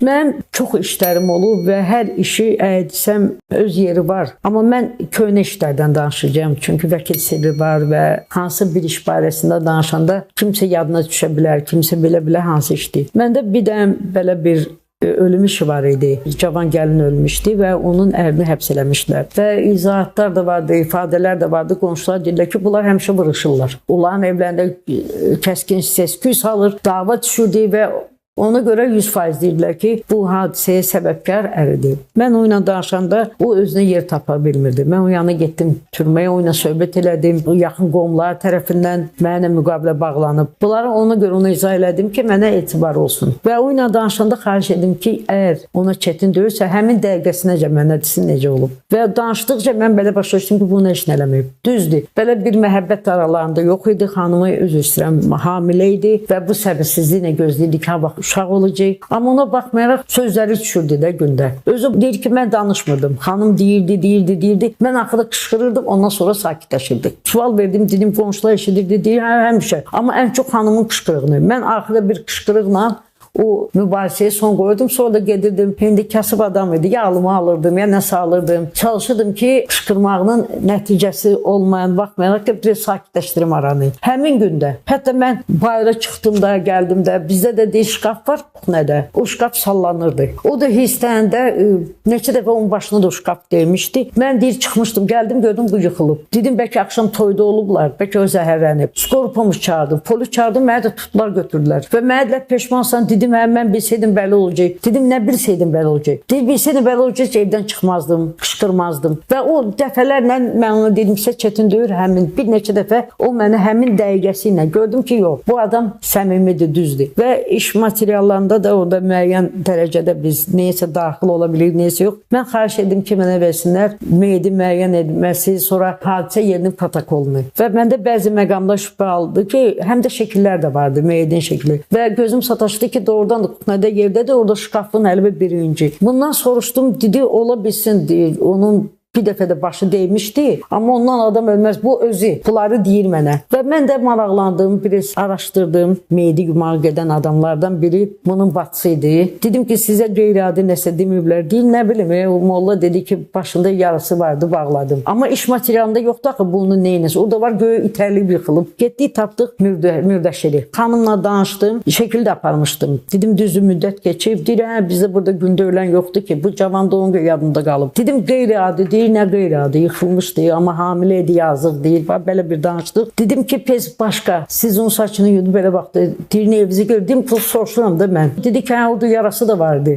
Mən çox işlərim olub və hər işi desəm öz yeri var. Amma mən köhnə işlərdən danışacağım. Çünki vəkil sirri var və hansı bir iş barəsində danışanda kimsə yadına düşə bilər, kimsə bilə hansı işdir. Məndə bir dənə belə bir ölüm işi var idi. Cavan gəlin ölmüşdü və onun ərini həbs eləmişlər. Və izahatlar da vardı, ifadələr də vardı. Qonşular deyirlər ki, bunlar həmişə vuruşurlar. Onların evlərində kəskin səs-küy salır, dava düşürdü və ona görə 100% deyirlər ki, bu hadisəyə səbəbkar əridir. Mən o ilə danışanda o özünə yer tapa bilmirdi. Mən o yana getdim türməyə, o ilə söhbət elədim. O yaxın qonşular tərəfindən mənimlə müqavilə bağlanıb. Bunları ona görə ona izah elədim ki, mənə etibar olsun. Və o ilə danışanda xahiş edim ki, əgər ona çətin deyirsə, həmin dəqiqəsinəcə mənə desin necə olub. Və danışdıqca mən belə başa düşdüm ki, bunu heç nə eləməyib. Düzdür. Belə bir məhəbbət aralarında yox idi. Xanımı üzr istəyirəm, hamilə idi və bu səbirsizliklə gözləyirdi ki, ha vaxt uşaq olacaq. Amma ona baxmayaraq sözləri düşürdü də gündə. Özü deyir ki, mən danışmırdım. Xanım deyirdi. Mən axırda qışqırırdım, ondan sonra sakitləşirdi. Sual verdim, dedim qonşular eşidirdi, deyir, həmişə. Amma ən çox xanımın qışqırığını. Mən axırda bir qışqırıqla o mübahisəyə son qoyurdum. Sonra da gedirdim. İndi kasıb adam idi. Ya alımı alırdım, ya nəsə alırdım. Çalışırdım ki, qışqırmağının nəticəsi olmayan baxmayaraq ki, bir sakitləşdirim aranı. Həmin gündə. Hətta mən bayıra çıxdım da, gəldim də. Bizdə də deyil, şkaf var kuxnədə. O şkaf sallanırdı. O da hissləndə neçə dəfə onun başına da o şkaf deymişdi. Mən deyir, çıxmışdım, gəldim, gördüm bu yıxılıb. Dedim, bəlkə axşam toyda olublar. Bəlkə o zəhərlənib. Skorpomuş çağırdım. Polis çağırdım, mənə də tutdular, götürdülər. Və mənə də peşmansan, dedim, mən bilsəydim belə olacaq. Dedim, nə bilsəydim belə olacaq. Dedim, bilsəydim belə olacaq ki, evdən çıxmazdım, qışqırmazdım. Və o dəfələrlə mən ona dedim, sizə çətin deyir, həmin bir neçə dəfə o mənə həmin dəqiqəsi ilə gördüm ki, yox, bu adam səmimidir, düzdür. Və iş materiallarında da orada müəyyən dərəcədə biz neyəsə daxil ola bilirik, neyəsə yox. Mən xahiş edim ki, mənə versinlər meyidi müəyyən edilməsi, sonra hadisə yerinin protokolunu. Və məndə bəzi məqamlar şübhə aldı ki, həm də şəkillər də vardı, meyidin şəkli. Və gözüm sataşdı ki, doğrudan da kuxnədə yerdədir, orada şkafın əlbi birinci. Bundan soruşdum, dedi, ola bilsin, deyir, onun bir dəfə də başı deymişdi, amma ondan adam ölməz. Bu özü, bunları deyir mənə. Və mən də maraqlandım, biraz araşdırdım. Meyidi yumağa gedən adamlardan biri bunun bacısı idi. Dedim ki, sizə qeyri-adi nəsə deməyiblər. Deyil, nə bilim, o molla dedi ki, başında yarısı vardı, bağladım. Amma iş materialında yoxdur axı bunun neynəsi. Orada var, göğü itərliyib yıxılıb. Getdik, tapdıq mürdəşiri. Xanımla danışdım, şəkil də aparmışdım. Dedim, düzü müddət keçib. Deyir, bizdə burada gündə ölən yoxdur ki, bu cavan doğum yadında qalıb. Dedim, qeyri-adi deyir, nə qeyri-adi, yıxılmışdı, amma hamilə idi, yazıq deyil. Belə bir danışdıq. Dedim ki, pes başqa, siz onun saçını yudu, belə baxdı. Deyir, evinizi gördüm, soruşuram da mən. Dedi ki, orada yarası da vardı.